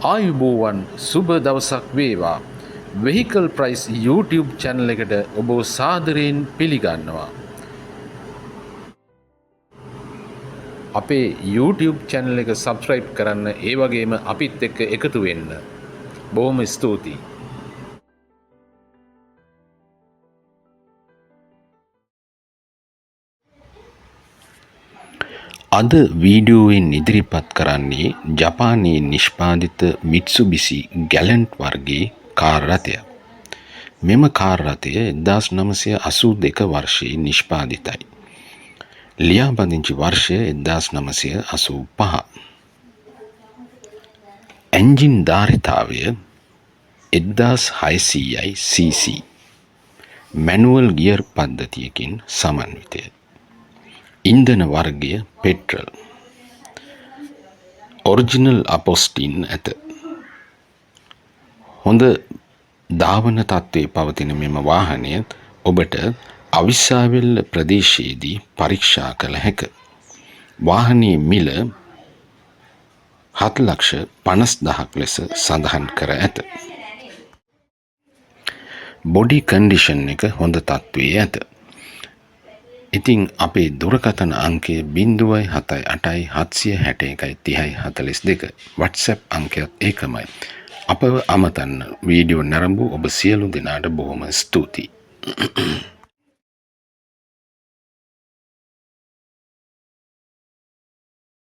ආයුබෝවන් සුබ දවසක් වේවා. වෙහිකල් ප්‍රයිස් YouTube channel එකට ඔබ සාදරයෙන් පිළිගන්නවා. අපේ YouTube channel එක subscribe කරන්න, ඒ වගේම අපිත් එක්ක එකතු වෙන්න. බොහොම ස්තුතියි. අද වීඩියෝවෙන් ඉදිරිපත් කරන්නේ ජපානයේ නිෂ්පාදිත මිට්සුබිසි ගැලන්ට් වර්ගයේ කාර් රථයක්. මෙම කාර් රථය 1982 වර්ෂයේ නිෂ්පාදිතයි. ලියාපදිංචි වර්ෂය 1985. එන්ජින් ධාරිතාවය 1600යි cc. මැනුවල් ගියර් පද්ධතියකින් සමන්විතය. ඉන්ධන වර්ගය පෙට්‍රල්. ඔරිජිනල් අපොස්ටින් ඇත. හොඳ ධාවන තත්ත්වයේ පවතින මෙම වාහනය ඔබට අවිස්සාවෙල්ල ප්‍රදේශයේදී පරීක්ෂා කළ හැක. වාහනයේ මිල 7,50,000ක් ලෙස සඳහන් කර ඇත. බොඩි කන්ඩිෂන් එක හොඳ තත්ත්වයේ ඇත. ඉතින් අපේ දුරකථන අංකය 078 761 30 42. WhatsApp අංකයත් ඒකමයි. අපව අමතන්න. වීඩියෝ නරඹු ඔබ සියලු දෙනාට බොහොම ස්තුතියි.